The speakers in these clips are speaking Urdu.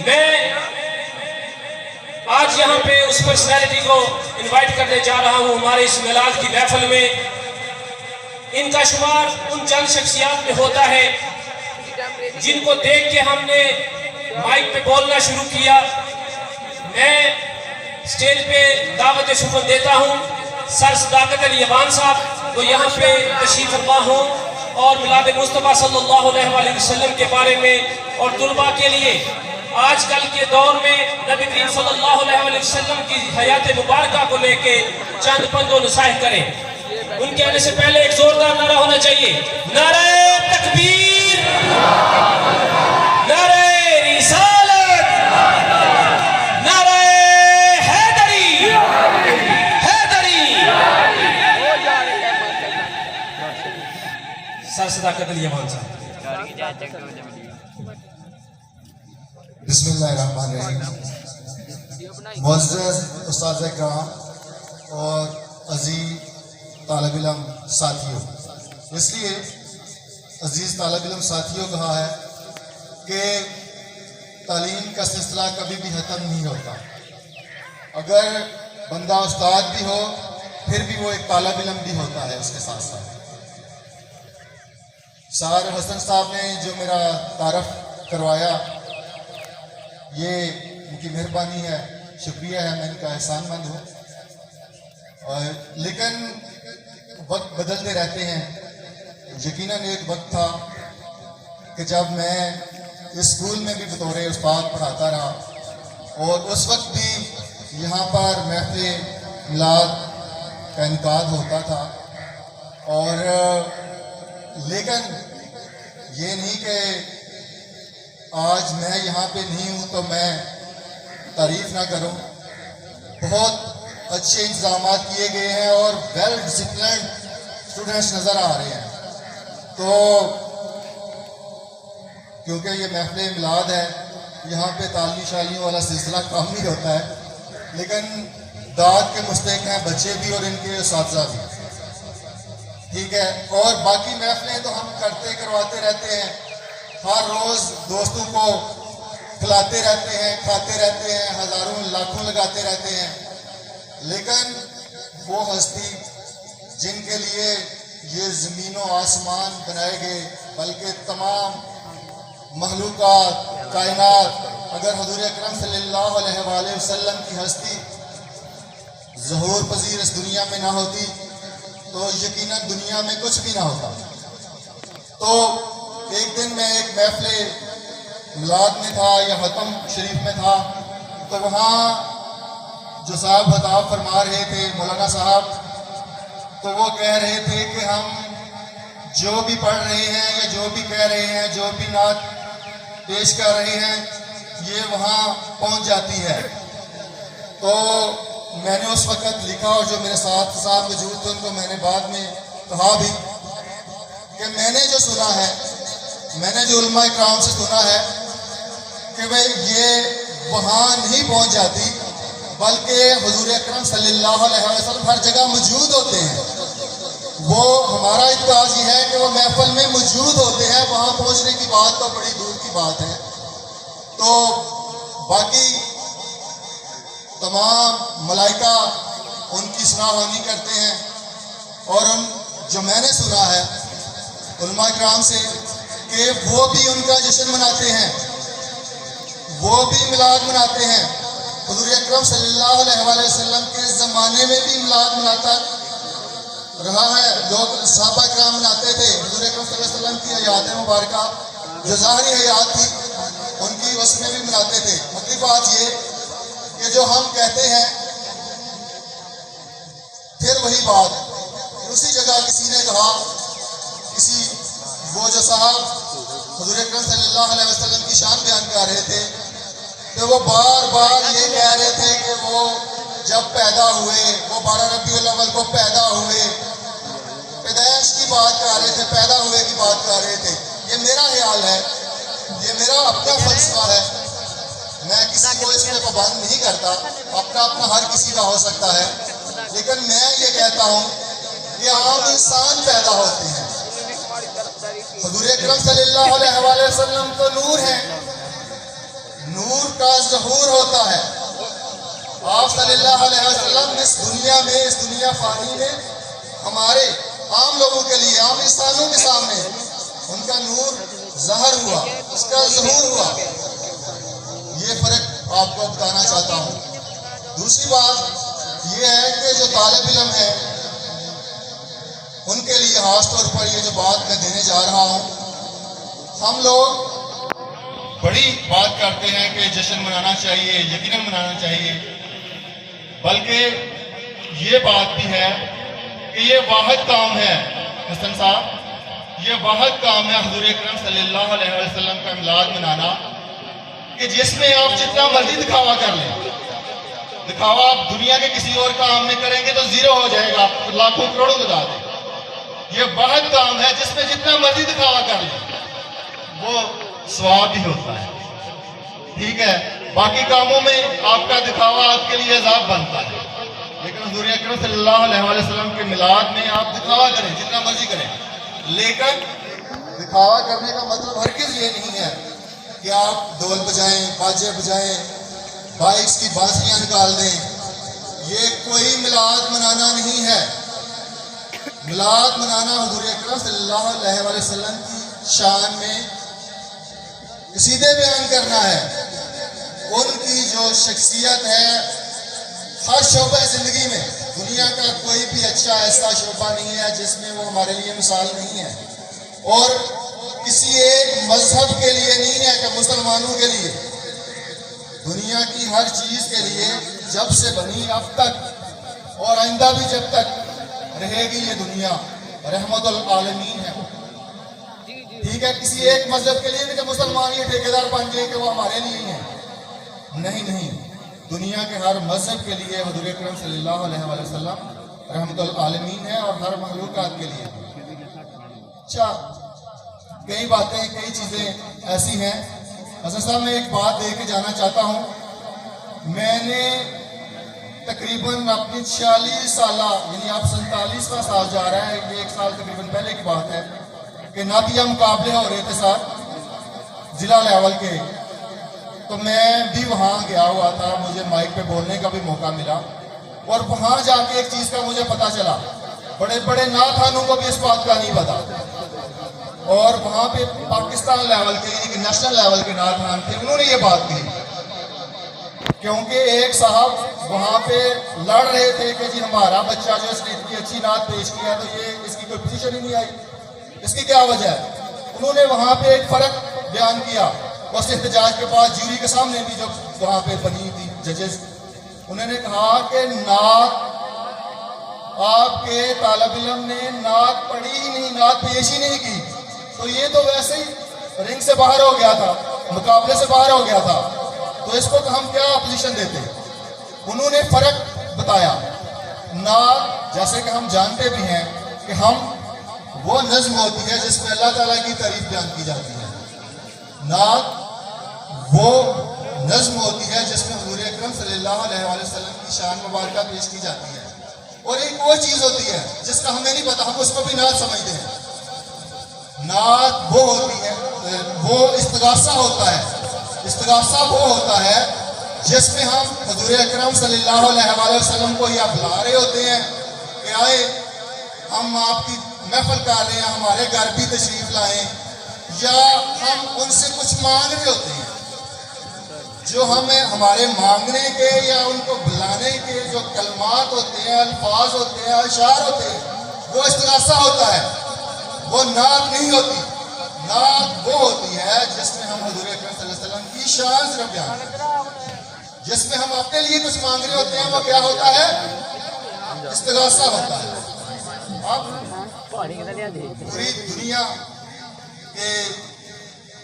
میں آج یہاں پہ اس پرسنالٹی کو انوائٹ کرنے جا رہا ہوں ہمارے اس میلاد کی محفل میں. ان کا شمار ان چند شخصیات میں ہوتا ہے جن کو دیکھ کے ہم نے مائک پہ بولنا شروع کیا. میں سٹیج پہ دعوت شکر دیتا ہوں سر صداقت علی افغان صاحب، وہ یہاں پہ تشریف فرما ہوں اور میلاد مصطفیٰ صلی اللہ علیہ وسلم کے بارے میں اور طلباء کے لیے آج کل کے دور میں نبی کریم صلی اللہ علیہ وسلم کی حیات مبارکہ کو لے کے چند پند و نصائح کریں. ان کے آنے سے پہلے ایک زوردار نعرہ ہونا چاہیے. نعرہ تکبیر، نعرہ رسالت، نعرہ حیدری، حیدری. سر صداقت علی افغان صاحب. بسم اللہ الرحمن الرحیم. معزز استاد کرام اور عزیز طالب علم ساتھیوں، اس لیے عزیز طالب علم ساتھیوں کہا ہے کہ تعلیم کا سلسلہ کبھی بھی ختم نہیں ہوتا. اگر بندہ استاد بھی ہو پھر بھی وہ ایک طالب علم بھی ہوتا ہے اس کے ساتھ ساتھ. سار حسن صاحب نے جو میرا تعارف کروایا یہ ان کی مہربانی ہے، شکریہ ہے، میں ان کا احسان مند ہوں. لیکن وقت بدلتے رہتے ہیں. یقیناً ایک وقت تھا کہ جب میں اس اسکول میں بھی بطور استاد پڑھاتا رہا اور اس وقت بھی یہاں پر محفل میلاد کا انعقاد ہوتا تھا. اور لیکن یہ نہیں کہ آج میں یہاں پہ نہیں ہوں تو میں تعریف نہ کروں. بہت اچھے انتظامات کیے گئے ہیں اور ویل ڈسپلنڈ اسٹوڈنٹس نظر آ رہے ہیں. تو کیونکہ یہ محفل میلاد ہے یہاں پہ تعلیم شالیوں والا سلسلہ کام نہیں ہوتا ہے، لیکن داد کے مستحق ہیں بچے بھی اور ان کے اساتذہ بھی. ٹھیک ہے. اور باقی محفلیں تو ہم کرواتے رہتے ہیں، ہر روز دوستوں کو کھلاتے رہتے ہیں، کھاتے رہتے ہیں، ہزاروں لاکھوں لگاتے رہتے ہیں. لیکن وہ ہستی جن کے لیے یہ زمین و آسمان بنائے گئے، بلکہ تمام مخلوقات کائنات، اگر حضور اکرم صلی اللہ علیہ وآلہ وسلم کی ہستی ظہور پذیر اس دنیا میں نہ ہوتی تو یقیناً دنیا میں کچھ بھی نہ ہوتا. تو ایک دن میں ایک محفل میلاد میں تھا یا ختم شریف میں تھا، تو وہاں جو صاحب خطاب فرما رہے تھے مولانا صاحب، تو وہ کہہ رہے تھے کہ ہم جو بھی پڑھ رہے ہیں یا جو بھی کہہ رہے ہیں، جو بھی نعت پیش کر رہے ہیں، یہ وہاں پہنچ جاتی ہے. تو میں نے اس وقت لکھا اور جو میرے ساتھ صاحب موجود تھے ان کو میں نے بعد میں کہا بھی کہ میں نے جو سنا ہے، میں نے جو علماء کرام سے سنا ہے کہ بھئی یہ وہاں نہیں پہنچ جاتی، بلکہ حضور اکرم صلی اللہ علیہ وسلم ہر جگہ موجود ہوتے ہیں. وہ ہمارا اعتقاد یہ ہے کہ وہ محفل میں موجود ہوتے ہیں، وہاں پہنچنے کی بات تو بڑی دور کی بات ہے. تو باقی تمام ملائکہ ان کی سراہانی کرتے ہیں. اور جو میں نے سنا ہے علماء کرام سے کہ وہ بھی ان کا جشن مناتے ہیں، وہ بھی میلاد مناتے ہیں. حضور اکرم صلی اللہ علیہ وآلہ وسلم کے زمانے میں بھی میلاد مناتا رہا ہے. لوگ صحابہ کرام مناتے تھے. حضور اکرم صلی اللہ علیہ وسلم کی حیات مبارکہ جو ظاہری حیات تھی ان کی اس میں بھی مناتے تھے. مطلب بات یہ کہ جو ہم کہتے ہیں پھر وہی بات اسی جگہ کسی نے کہا، کسی وہ جو صاحب حضور اکرم صلی اللہ علیہ وسلم کی شان بیان کر رہے تھے کہ وہ بار بار یہ کہہ رہے تھے کہ وہ جب پیدا ہوئے، وہ 12 ربیع الاول کو پیدا ہوئے، پیدائش کی بات کر رہے تھے، پیدا ہوئے کی بات کر رہے تھے. یہ میرا خیال ہے، یہ میرا اپنا فلسفہ ہے، میں کسی کو اس میں پابند نہیں کرتا، اپنا ہر کسی کا ہو سکتا ہے. لیکن میں یہ کہتا ہوں کہ عام انسان پیدا ہوتے ہیں. حضور اکرم صلی اللہ علیہ وآلہ وسلم تو نور ہیں، نور کا ظہور ہوتا ہے. آپ صلی اللہ علیہ وسلم اس دنیا فانی میں ہمارے عام لوگوں کے لیے، عام انسانوں کے سامنے ان کا نور ظاہر ہوا، اس کا ظہور ہوا. یہ فرق آپ کو بتانا چاہتا ہوں. دوسری بات یہ ہے کہ جو طالب علم ہے ان کے لیے خاص طور پر یہ جو بات میں دینے جا رہا ہوں، ہم لوگ بڑی بات کرتے ہیں کہ جشن منانا چاہیے، یقیناً منانا چاہیے، بلکہ یہ بات بھی ہے کہ یہ واحد کام ہے حسن صاحب، یہ واحد کام ہے حضور اکرم صلی اللہ علیہ وسلم کا میلاد منانا کہ جس میں آپ جتنا مرضی دکھاوا کر لیں. دکھاوا آپ دنیا کے کسی اور کام میں کریں گے تو زیرو ہو جائے گا، آپ لاکھوں کروڑوں لگا دیں. یہ واحد کام ہے جس میں جتنا مرضی دکھاوا کر لیں وہ ثواب ہی ہوتا ہے. ٹھیک ہے، باقی کاموں میں آپ کا دکھاوا آپ کے لیے عذاب بنتا ہے، لیکن حضور اکرم صلی اللہ علیہ وسلم کے میلاد میں آپ دکھاوا کریں جتنا مرضی کریں. لیکن دکھاوا کرنے کا مطلب ہرگز یہ نہیں ہے کہ آپ ڈول بجائیں، باجے بجائیں، بائکس کی بانسریاں نکال دیں. یہ کوئی میلاد منانا نہیں ہے. میلاد منانا حضور اکرم صلی اللہ علیہ وسلم کی شان میں قصیدے بیان کرنا ہے. ان کی جو شخصیت ہے ہر شعبہ زندگی میں، دنیا کا کوئی بھی اچھا ایسا شعبہ نہیں ہے جس میں وہ ہمارے لیے مثال نہیں ہے، اور کسی ایک مذہب کے لیے نہیں ہے کہ مسلمانوں کے لیے. دنیا کی ہر چیز کے لیے جب سے بنی اب تک اور آئندہ بھی جب تک رہے گی یہ دنیا رحمت العالمین ہے. ٹھیک ہے، کسی ایک مذہب کے لیے نہیں کہ مسلمان یہ ٹھیکیدار بن جائے کہ وہ ہمارے لیے ہی ہیں. نہیں، دنیا کے ہر مذہب کے لیے حضور اکرم صلی اللہ علیہ وسلم رحمت العالمین ہے، اور ہر مخلوقات کے لیے. اچھا، کئی باتیں، کئی چیزیں ایسی ہیں. حسن صاحب میں ایک بات دے کے جانا چاہتا ہوں. میں نے تقریباً اپنی 46 سالہ، یعنی آپ 47واں سال جا رہا ہے، یہ 1 سال تقریباً پہلے کی بات ہے کہ نعتیہ مقابلے ہو رہے تھے ساتھ ضلع لیول کے. تو میں بھی وہاں گیا ہوا تھا، مجھے مائک پہ بولنے کا بھی موقع ملا، اور وہاں جا کے ایک چیز کا مجھے پتہ چلا. بڑے بڑے نعت خوانوں کو بھی اس بات کا نہیں پتا، اور وہاں پہ پاکستان لیول کے، یعنی کہ نیشنل لیول کے نعت خوان تھے، انہوں نے یہ بات کہی. کیونکہ ایک صاحب وہاں پہ لڑ رہے تھے کہ جی ہمارا بچہ جو اس نے اتنی اچھی نعت پیش کیا تو یہ اس کی کوئی پوزیشن ہی نہیں آئی، اس کی کیا وجہ ہے. انہوں نے وہاں پہ ایک فرق بیان کیا. اس احتجاج کے بعد جیوری کے سامنے بھی جب وہاں پہ بنی تھی ججز، انہوں نے کہا کہ نعت، آپ کے طالب علم نے نعت پڑھی ہی نہیں، نعت پیش ہی نہیں کی، تو یہ تو ویسے ہی رنگ سے باہر ہو گیا تھا، مقابلے سے باہر ہو گیا تھا، تو اس کو ہم کیا اپوزیشن دیتے. انہوں نے فرق بتایا. نعت جیسے کہ ہم جانتے بھی ہیں کہ وہ نظم ہوتی ہے جس میں اللہ تعالیٰ کی تعریف بیان کی جاتی ہے. نعت وہ نظم ہوتی ہے جس میں حضور اکرم صلی اللہ علیہ وسلم کی شان مبارکہ پیش کی جاتی ہے. اور ایک وہ چیز ہوتی ہے جس کا ہمیں نہیں پتا، ہم اس کو بھی نعت سمجھتے ہیں. نعت وہ ہوتی ہے، وہ استغاثہ ہوتا ہے. استغاثہ وہ ہوتا ہے جس میں ہم حضور اکرم صلی اللہ علیہ وسلم کو یا بلا رہے ہوتے ہیں کہ آئے، ہم آپ کی محفل کر رہے ہیں، ہمارے گھر بھی تشریف لائیں، یا ہم ان سے کچھ مانگ رہے ہوتے ہیں. جو ہمیں ہمارے مانگنے کے یا ان کو بلانے کے جو کلمات ہوتے ہیں، الفاظ ہوتے ہیں، اشعار ہوتے ہیں، وہ استغاثہ ہوتا ہے، وہ نعت نہیں ہوتی. نعت وہ ہوتی ہے جس میں ہم حضور اکرم صلی اللہ علیہ وسلم کی شان صرف بیان کرتے ہیں، جس میں ہم اپنے لیے کچھ مانگ رہے ہوتے ہیں. وہ کیا ہوتا ہے؟ استغاثہ ہوتا ہے. اب پوری دنیا کے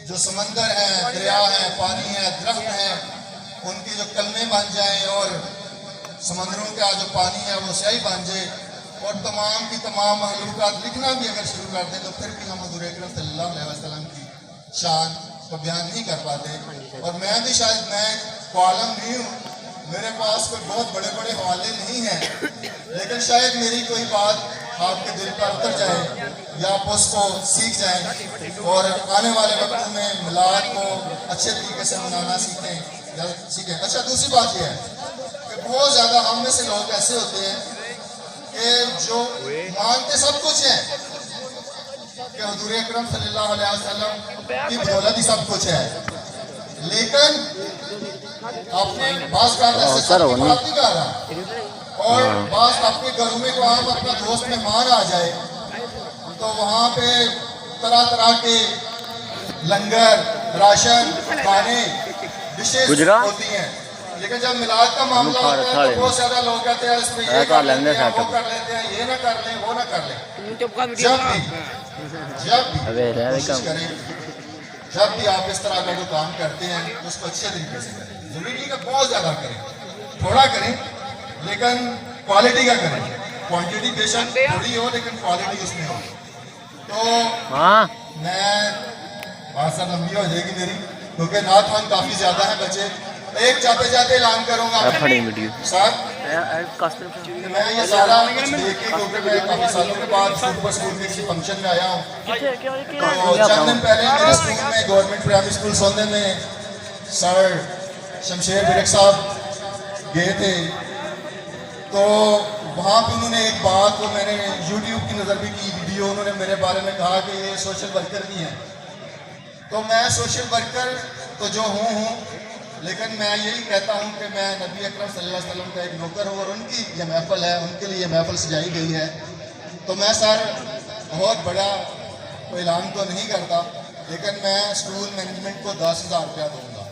جو سمندر ہیں، دریا ہیں، پانی ہے، درخت ہیں، ان کی جو کلمے بن جائیں اور سمندروں کا جو پانی ہے وہ سیاہی بن جائے، اور تمام کی تمام مخلوقات لکھنا بھی اگر شروع کر دیں تو پھر بھی ہم حضور اکرم صلی اللہ علیہ وسلم کی شان کو بیان نہیں کر پاتے. اور میں بھی شاید میں عالم نہیں ہوں، میرے پاس کوئی بہت بڑے بڑے حوالے نہیں ہیں، لیکن شاید میری کوئی بات آپ کے دل پر اتر جائے یا آپ اس کو سیکھ جائیں اور آنے والے وقت میں میلاد کو اچھے طریقے سے منانا سیکھیں. ٹھیک ہے. اچھا دوسری بات یہ ہے کہ بہت زیادہ ہم میں سے لوگ ایسے ہوتے ہیں کہ جو مانگتے سب کچھ ہے کہ حضور اکرم صلی اللہ علیہ وسلم کی بدولت ہی سب کچھ ہے, لیکن اپنے بعض کا بات نہیں کر رہا, اور بعض اپنے گھروں میں کو ہم اپنا دوست مہمان آ جائے تو وہاں پہ طرح طرح کے لنگر, راشن, کھانے, ڈشز ہوتی ہیں, لیکن جب میلاد کا معاملہ ہوتا ہے تو بہت زیادہ لوگ کہتے ہیں اس میں یہ کر لیتے ہیں, وہ کر لیتے ہیں, یہ نہ کر لیں, وہ نہ کر لیں. جب بھی کوشش کریں, جب بھی آپ اس طرح کا جو کام کرتے ہیں اس کو اچھے طریقے سے کریں. ضروری نہیں کہ بہت زیادہ کریں, تھوڑا کریں لیکن کوالٹی کا کریں. کوانٹٹی بے شک تھوڑی ہو لیکن کوالٹی اس میں ہو. تو میں بات سر لمبی ہو جائے گی میری, کیونکہ نعت خوان کافی زیادہ ہیں بچے. ایک جاتے جاتے اعلان کروں گا ساتھ کہ میں یہ سارا کچھ دیکھ کے, کیونکہ میں کافی سالوں کے بعد سپر اسکول کے کسی فنکشن میں آیا ہوں. تو چند دن پہلے میرے اسکول میں گورنمنٹ پرائمری اسکول سوندے میں سر شمشیر برک صاحب گئے تھے, تو وہاں پہ انہوں نے ایک بات کو میں نے یوٹیوب کی نظر بھی کی ویڈیو, انہوں نے میرے بارے میں کہا کہ یہ سوشل ورکر بھی ہیں. تو میں سوشل ورکر تو جو ہوں لیکن میں یہی کہتا ہوں کہ میں نبی اکرم صلی اللہ علیہ وسلم کا ایک نوکر ہوں, اور ان کی یہ محفل ہے, ان کے لیے یہ محفل سجائی گئی ہے. تو میں سر بہت بڑا اعلان تو نہیں کرتا, لیکن میں اسکول مینجمنٹ کو 10,000 روپیہ دوں گا.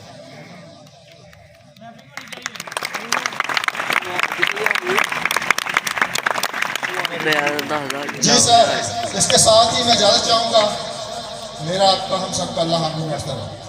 جی سر, اس کے ساتھ ہی میں اجازت چاہوں گا. میرا آپ کا ہم سب کا اللہ حافظ.